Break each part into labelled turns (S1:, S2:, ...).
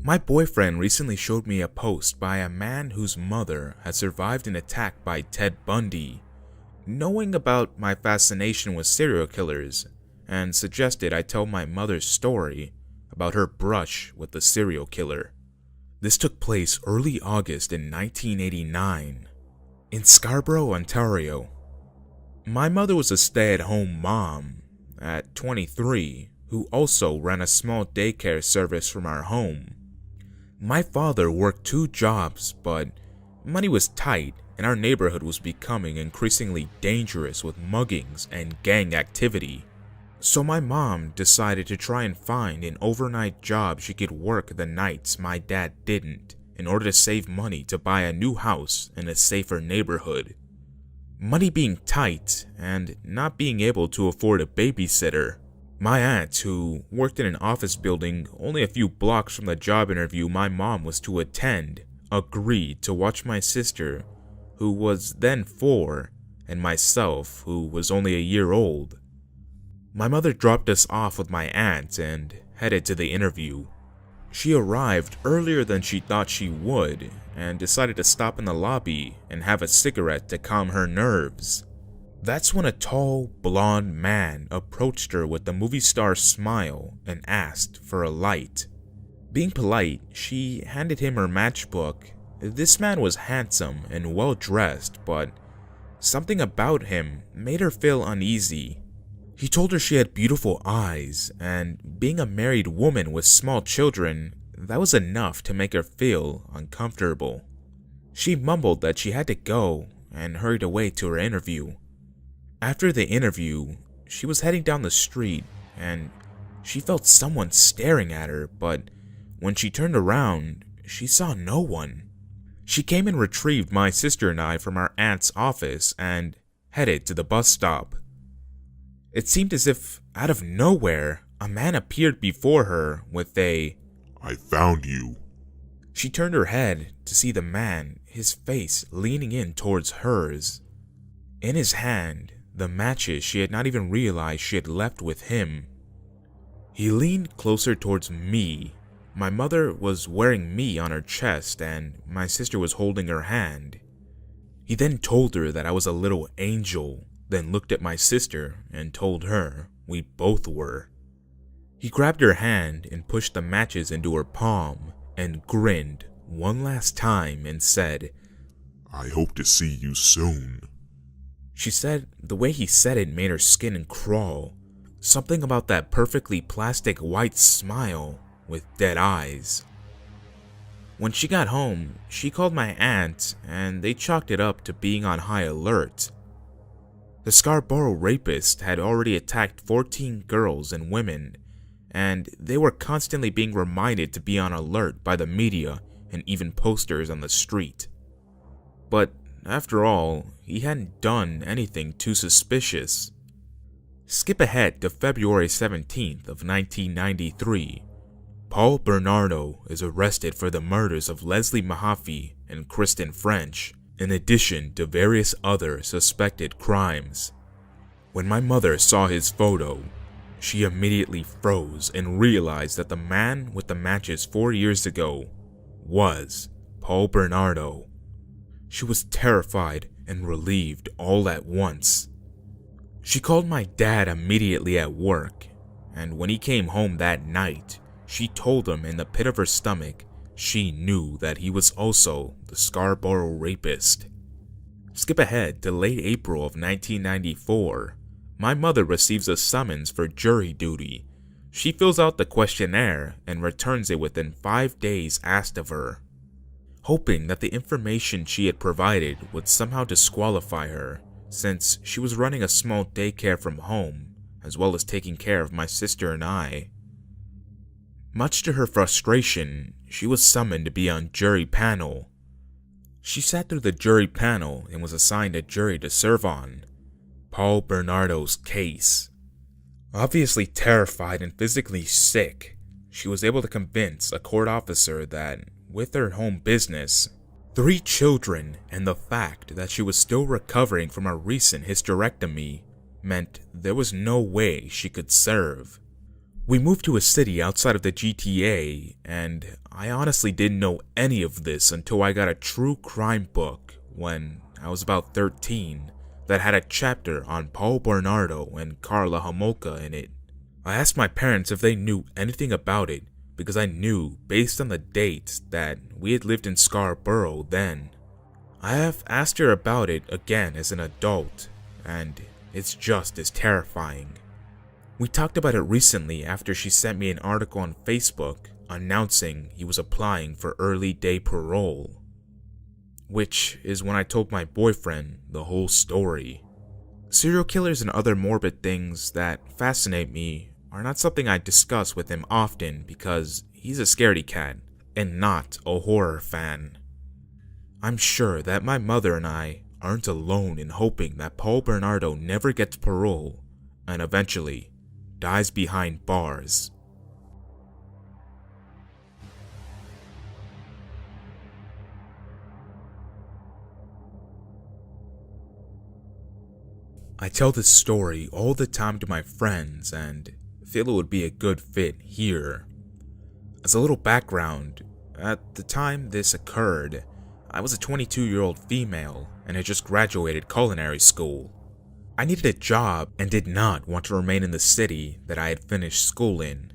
S1: My boyfriend recently showed me a post by a man whose mother had survived an attack by Ted Bundy. Knowing about my fascination with serial killers, and suggested I tell my mother's story about her brush with the serial killer. This took place early August in 1989 in Scarborough, Ontario. My mother was a stay-at-home mom at 23 who also ran a small daycare service from our home. My father worked 2 jobs, but money was tight and our neighborhood was becoming increasingly dangerous with muggings and gang activity. So my mom decided to try and find an overnight job she could work the nights my dad didn't in order to save money to buy a new house in a safer neighborhood. Money being tight and not being able to afford a babysitter, my aunt, who worked in an office building only a few blocks from the job interview my mom was to attend, agreed to watch my sister, who was then 4, and myself, who was only a year old. My mother dropped us off with my aunt and headed to the interview. She arrived earlier than she thought she would and decided to stop in the lobby and have a cigarette to calm her nerves. That's when a tall, blonde man approached her with a movie star smile and asked for a light. Being polite, she handed him her matchbook. This man was handsome and well-dressed, but something about him made her feel uneasy. He told her she had beautiful eyes, and being a married woman with small children, that was enough to make her feel uncomfortable. She mumbled that she had to go and hurried away to her interview. After the interview, she was heading down the street and she felt someone staring at her, but when she turned around, she saw no one. She came and retrieved my sister and I from our aunt's office and headed to the bus stop. It seemed as if, out of nowhere, a man appeared before her with a,
S2: "I found you."
S1: She turned her head to see the man, his face leaning in towards hers. In his hand, the matches she had not even realized she had left with him. He leaned closer towards me. My mother was wearing me on her chest and my sister was holding her hand. He then told her that I was a little angel, then looked at my sister and told her we both were. He grabbed her hand and pushed the matches into her palm and grinned one last time and said,
S2: "I hope to see you soon."
S1: She said the way he said it made her skin crawl. Something about that perfectly plastic white smile with dead eyes. When she got home, she called my aunt and they chalked it up to being on high alert. The Scarborough rapist had already attacked 14 girls and women, and they were constantly being reminded to be on alert by the media and even posters on the street. But after all, he hadn't done anything too suspicious. Skip ahead to February 17th of 1993. Paul Bernardo is arrested for the murders of Leslie Mahaffey and Kristen French, in addition to various other suspected crimes. When my mother saw his photo, she immediately froze and realized that the man with the matches 4 years ago was Paul Bernardo. She was terrified and relieved all at once. She called my dad immediately at work, and when he came home that night, she told him in the pit of her stomach she knew that he was also the Scarborough rapist. Skip ahead to late April of 1994. My mother receives a summons for jury duty. She fills out the questionnaire and returns it within 5 days asked of her, hoping that the information she had provided would somehow disqualify her, since she was running a small daycare from home, as well as taking care of my sister and I. Much to her frustration, she was summoned to be on jury panel. She sat through the jury panel and was assigned a jury to serve on Paul Bernardo's case. Obviously terrified and physically sick, she was able to convince a court officer that, with her home business, 3 children, and the fact that she was still recovering from a recent hysterectomy, meant there was no way she could serve. We moved to a city outside of the GTA, and I honestly didn't know any of this until I got a true crime book when I was about 13 that had a chapter on Paul Bernardo and Carla Homolka in it. I asked my parents if they knew anything about it because I knew, based on the dates, that we had lived in Scarborough then. I have asked her about it again as an adult, and it's just as terrifying. We talked about it recently after she sent me an article on Facebook announcing he was applying for early day parole, which is when I told my boyfriend the whole story. Serial killers and other morbid things that fascinate me are not something I discuss with him often because he's a scaredy cat and not a horror fan. I'm sure that my mother and I aren't alone in hoping that Paul Bernardo never gets parole and eventually dies behind bars. I tell this story all the time to my friends and feel it would be a good fit here. As a little background, at the time this occurred, I was a 22-year-old female and had just graduated culinary school. I needed a job and did not want to remain in the city that I had finished school in.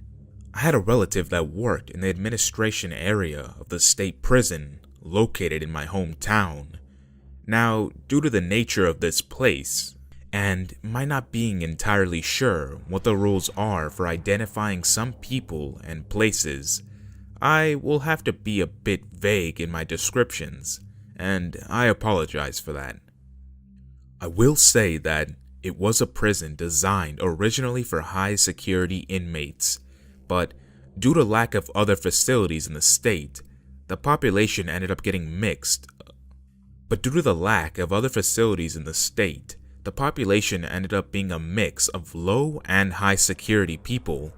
S1: I had a relative that worked in the administration area of the state prison located in my hometown. Now, due to the nature of this place, and my not being entirely sure what the rules are for identifying some people and places, I will have to be a bit vague in my descriptions, and I apologize for that. I will say that it was a prison designed originally for high security inmates, but due to lack of other facilities in the state, the population ended up getting mixed. The population ended up being a mix of low and high security people.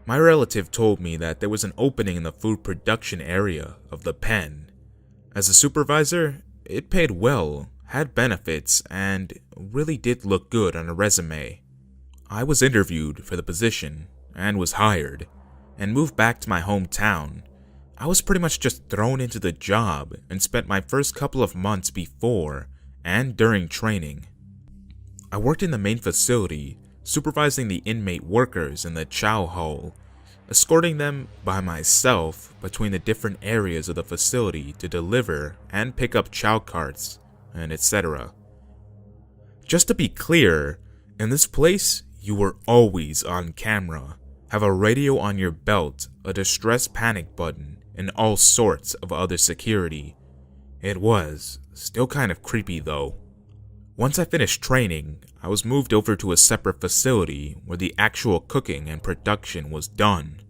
S1: My relative told me that there was an opening in the food production area of the pen. As a supervisor, it paid well, had benefits, and really did look good on a resume. I was interviewed for the position, and was hired, and moved back to my hometown. I was pretty much just thrown into the job and spent my first couple of months before and during training. I worked in the main facility, supervising the inmate workers in the chow hall, escorting them by myself between the different areas of the facility to deliver and pick up chow carts, and etc. Just to be clear, in this place, you were always on camera, have a radio on your belt, a distress panic button, and all sorts of other security. It was still kind of creepy though. Once I finished training, I was moved over to a separate facility where the actual cooking and production was done.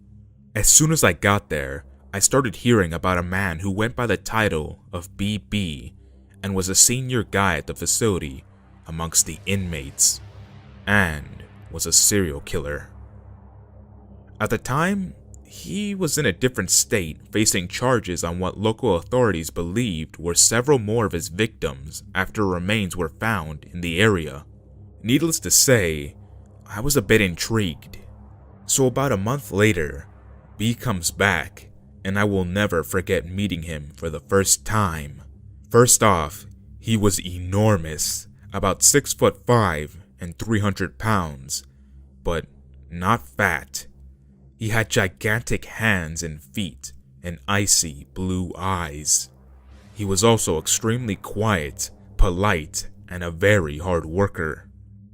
S1: As soon as I got there, I started hearing about a man who went by the title of BB and was a senior guy at the facility amongst the inmates, and was a serial killer. At the time, he was in a different state, facing charges on what local authorities believed were several more of his victims after remains were found in the area. Needless to say, I was a bit intrigued. So about a month later, B comes back, and I will never forget meeting him for the first time. First off, he was enormous, about 6'5" and 300 pounds, but not fat. He had gigantic hands and feet, and icy blue eyes. He was also extremely quiet, polite, and a very hard worker.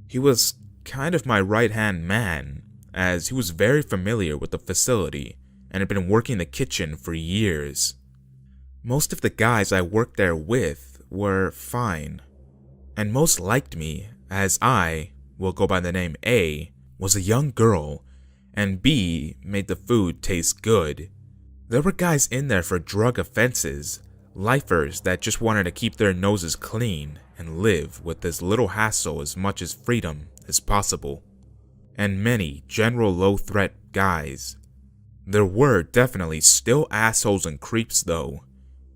S1: He was kind of my right-hand man, as he was very familiar with the facility and had been working the kitchen for years. Most of the guys I worked there with were fine, and most liked me, as I, will go by the name A, was a young girl, and B made the food taste good. There were guys in there for drug offenses, lifers that just wanted to keep their noses clean and live with as little hassle as much as freedom as possible. And many general low-threat guys. There were definitely still assholes and creeps though,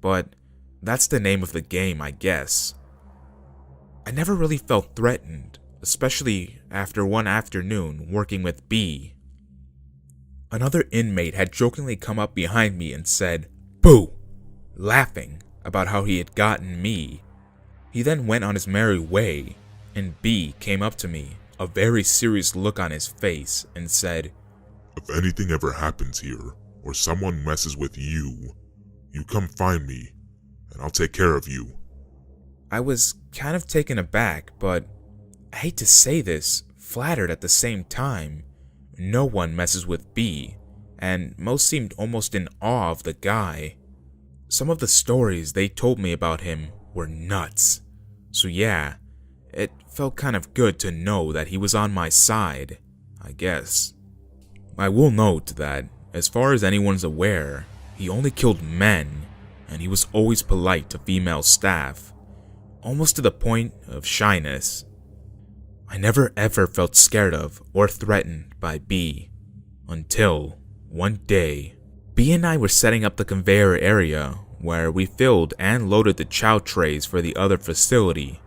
S1: but that's the name of the game, I guess. I never really felt threatened, especially after one afternoon working with B. Another inmate had jokingly come up behind me and said, "Boo," laughing about how he had gotten me. He then went on his merry way, and B came up to me, a very serious look on his face, and said,
S2: If anything ever happens here, or someone messes with you, you come find me, and I'll take care of you.
S1: I was kind of taken aback, but I hate to say this, flattered at the same time. No one messes with B, and most seemed almost in awe of the guy. Some of the stories they told me about him were nuts. So yeah, it felt kind of good to know that he was on my side, I guess. I will note that, as far as anyone's aware, he only killed men, and he was always polite to female staff, almost to the point of shyness. I never ever felt scared of or threatened by B, until one day, B and I were setting up the conveyor area where we filled and loaded the chow trays for the other facility.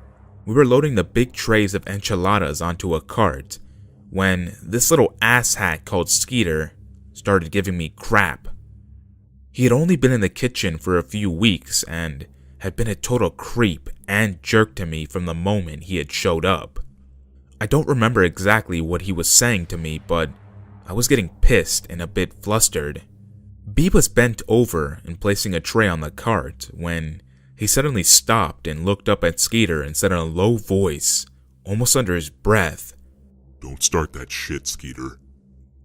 S1: We were loading the big trays of enchiladas onto a cart when this little asshat called Skeeter started giving me crap. He had only been in the kitchen for a few weeks and had been a total creep and jerk to me from the moment he had showed up. I don't remember exactly what he was saying to me, but I was getting pissed and a bit flustered. B was bent over and placing a tray on the cart when he suddenly stopped and looked up at Skeeter and said in a low voice, almost under his breath,
S2: Don't start that shit, Skeeter.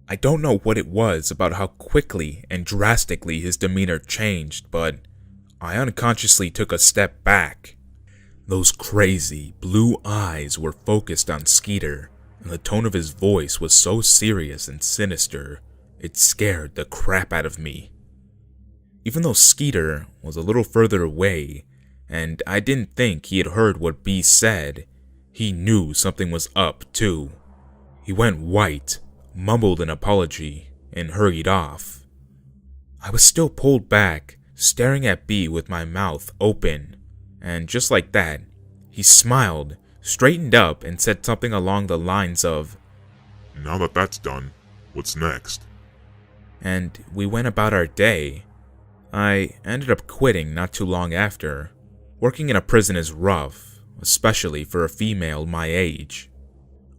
S1: I don't know what it was about how quickly and drastically his demeanor changed, but I unconsciously took a step back. Those crazy blue eyes were focused on Skeeter, and the tone of his voice was so serious and sinister, it scared the crap out of me. Even though Skeeter was a little further away, and I didn't think he had heard what B said, he knew something was up too. He went white, mumbled an apology, and hurried off. I was still pulled back, staring at B with my mouth open, and just like that, he smiled, straightened up, and said something along the lines of,
S2: Now that that's done, what's next?
S1: And we went about our day. I ended up quitting not too long after. Working in a prison is rough, especially for a female my age.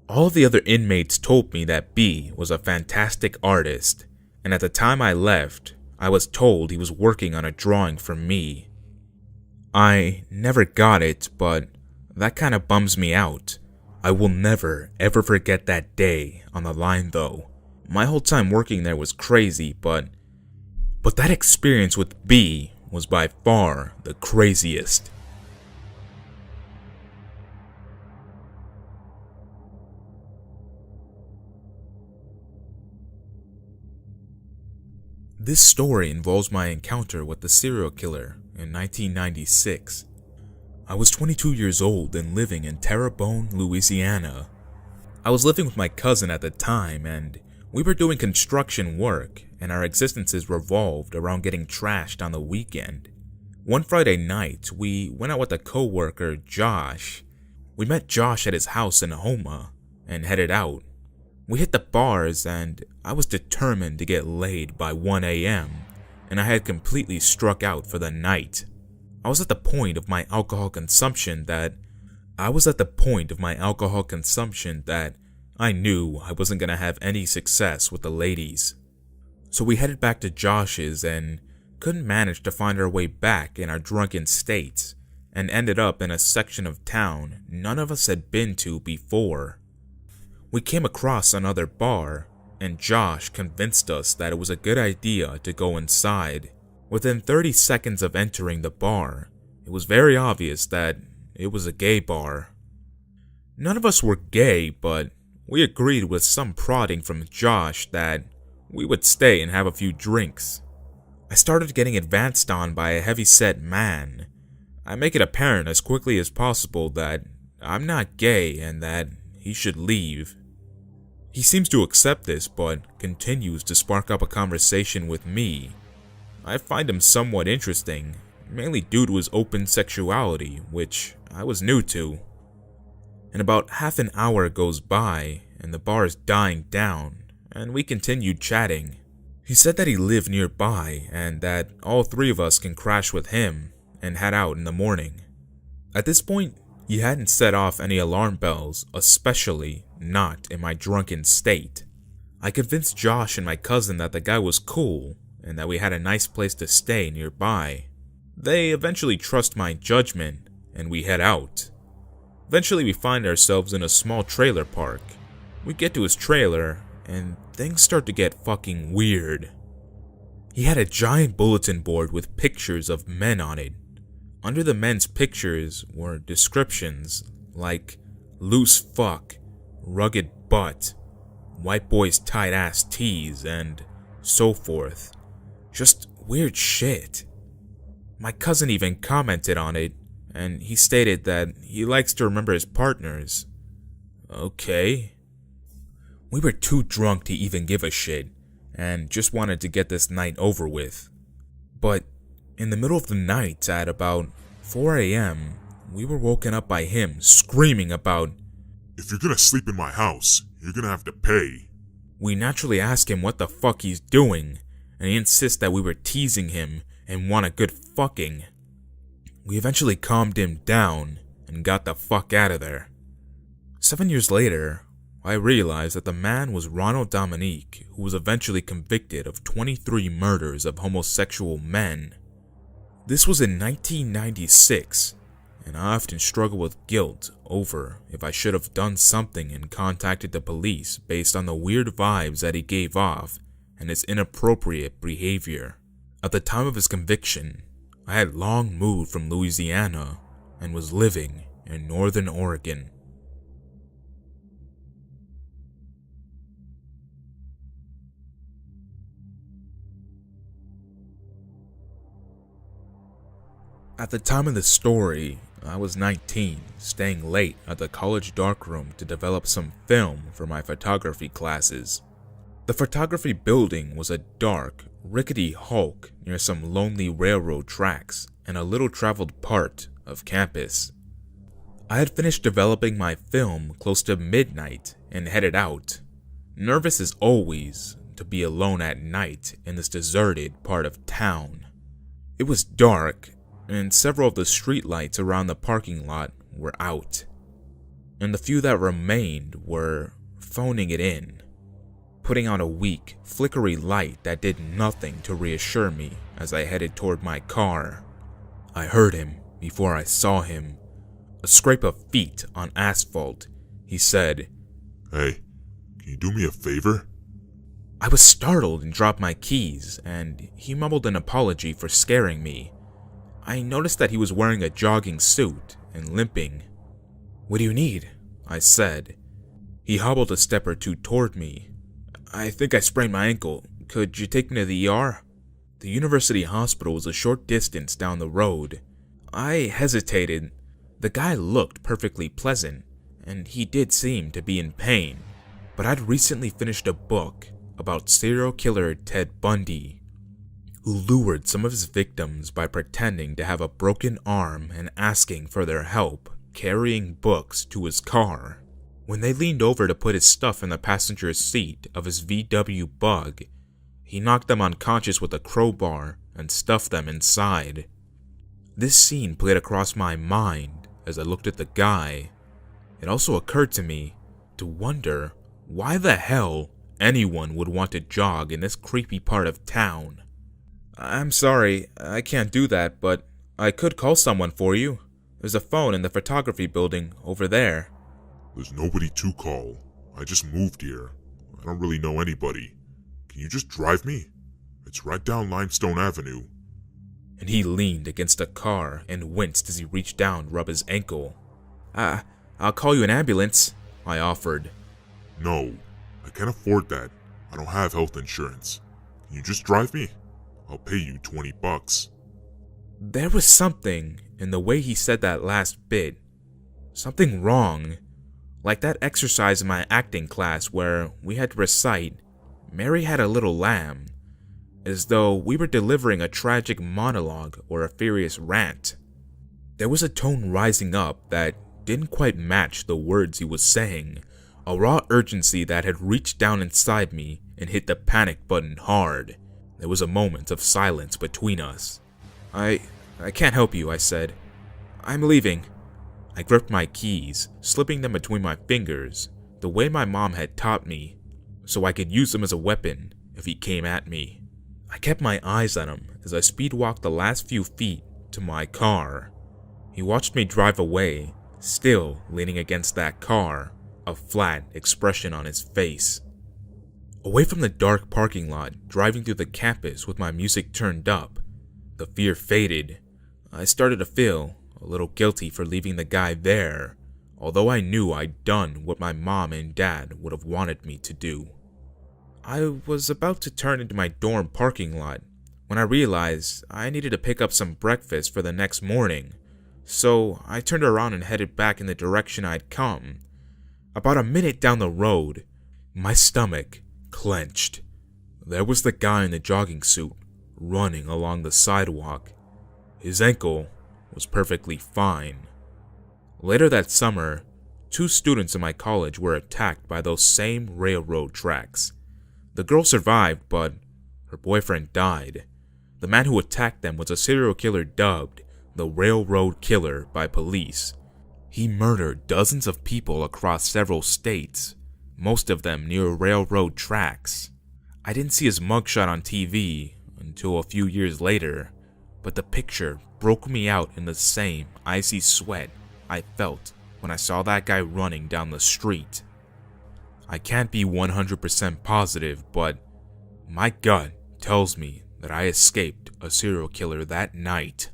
S1: All of the other inmates told me that B was a fantastic artist, and at the time I left, I was told he was working on a drawing for me. I never got it, but that kind of bums me out. I will never ever forget that day on the line though. My whole time working there was crazy, but that experience with B was by far the craziest. This story involves my encounter with the serial killer in 1996. I was 22 years old and living in Terrebonne, Louisiana. I was living with my cousin at the time, and we were doing construction work, and our existences revolved around getting trashed on the weekend. One Friday night, we went out with a co-worker, Josh. We met Josh at his house in Houma and headed out. We hit the bars, and I was determined to get laid by 1 a.m., and I had completely struck out for the night. I was at the point of my alcohol consumption that I knew I wasn't going to have any success with the ladies. So we headed back to Josh's and couldn't manage to find our way back in our drunken states, and ended up in a section of town none of us had been to before. We came across another bar, and Josh convinced us that it was a good idea to go inside. Within 30 seconds of entering the bar, it was very obvious that it was a gay bar. None of us were gay, but we agreed with some prodding from Josh that we would stay and have a few drinks. I started getting advanced on by a heavy-set man. I make it apparent as quickly as possible that I'm not gay and that he should leave. He seems to accept this, but continues to spark up a conversation with me. I find him somewhat interesting, mainly due to his open sexuality, which I was new to. And about half an hour goes by, and the bar is dying down, and we continued chatting. He said that he lived nearby and that all three of us can crash with him and head out in the morning. At this point, he hadn't set off any alarm bells, especially not in my drunken state. I convinced Josh and my cousin that the guy was cool and that we had a nice place to stay nearby. They eventually trust my judgment and we head out. Eventually we find ourselves in a small trailer park. We get to his trailer and things start to get fucking weird. He had a giant bulletin board with pictures of men on it. Under the men's pictures were descriptions like loose fuck, rugged butt, white boys tight ass tees, and so forth. Just weird shit. My cousin even commented on it, and he stated that he likes to remember his partners. Okay. We were too drunk to even give a shit, and just wanted to get this night over with. But in the middle of the night at about 4 a.m., we were woken up by him screaming about,
S2: "If you're gonna sleep in my house, you're gonna have to pay."
S1: We naturally ask him what the fuck he's doing, and he insists that we were teasing him and want a good fucking. We eventually calmed him down and got the fuck out of there. 7 years later, I realized that the man was Ronald Dominique, who was eventually convicted of 23 murders of homosexual men. This was in 1996, and I often struggle with guilt over if I should have done something and contacted the police based on the weird vibes that he gave off and his inappropriate behavior. At the time of his conviction, I had long moved from Louisiana and was living in Northern Oregon. At the time of the story, I was 19, staying late at the college darkroom to develop some film for my photography classes. The photography building was a dark, rickety hulk near some lonely railroad tracks and a little traveled part of campus. I had finished developing my film close to midnight and headed out, nervous as always to be alone at night in this deserted part of town. It was dark, and several of the streetlights around the parking lot were out, and the few that remained were phoning it in, putting out a weak, flickery light that did nothing to reassure me as I headed toward my car. I heard him before I saw him. A scrape of feet on asphalt. He said,
S2: "Hey, can you do me a favor?"
S1: I was startled and dropped my keys, and he mumbled an apology for scaring me. I noticed that he was wearing a jogging suit and limping. "What do you need?" I said. He hobbled a step or two toward me. "I think I sprained my ankle. Could you take me to the ER?" The university hospital was a short distance down the road. I hesitated. The guy looked perfectly pleasant, and he did seem to be in pain, but I'd recently finished a book about serial killer Ted Bundy, who lured some of his victims by pretending to have a broken arm and asking for their help carrying books to his car. When they leaned over to put his stuff in the passenger seat of his VW Bug, he knocked them unconscious with a crowbar and stuffed them inside. This scene played across my mind as I looked at the guy. It also occurred to me to wonder why the hell anyone would want to jog in this creepy part of town. "I'm sorry, I can't do that, but I could call someone for you. There's a phone in the photography building over there."
S2: "There's nobody to call. I just moved here. I don't really know anybody. Can you just drive me? It's right down Limestone Avenue."
S1: And he leaned against a car and winced as he reached down to rub his ankle. I'll call you an ambulance," I offered.
S2: "No, I can't afford that. I don't have health insurance. Can you just drive me? I'll pay you $20.
S1: There was something in the way he said that last bit. Something wrong. Like that exercise in my acting class where we had to recite, "Mary had a little lamb," as though we were delivering a tragic monologue or a furious rant. There was a tone rising up that didn't quite match the words he was saying, A raw urgency that had reached down inside me and hit the panic button hard. There was a moment of silence between us. I can't help you, I said. I'm leaving. I gripped my keys, slipping them between my fingers, the way my mom had taught me, so I could use them as a weapon if he came at me. I kept my eyes on him as I speed walked the last few feet to my car. He watched me drive away, still leaning against that car, a flat expression on his face. Away from the dark parking lot, driving through the campus with my music turned up, the fear faded. I started to feel a little guilty for leaving the guy there, although I knew I'd done what my mom and dad would have wanted me to do. I was about to turn into my dorm parking lot when I realized I needed to pick up some breakfast for the next morning, so I turned around and headed back in the direction I'd come. About a minute down the road, my stomach clenched. There was the guy in the jogging suit, running along the sidewalk. His ankle was perfectly fine. Later that summer, 2 students in my college were attacked by those same railroad tracks. The girl survived, but her boyfriend died. The man who attacked them was a serial killer dubbed the Railroad Killer by police. He murdered dozens of people across several states, most of them near railroad tracks. I didn't see his mugshot on TV until a few years later, but the picture broke me out in the same icy sweat I felt when I saw that guy running down the street. I can't be 100% positive, but my gut tells me that I escaped a serial killer that night.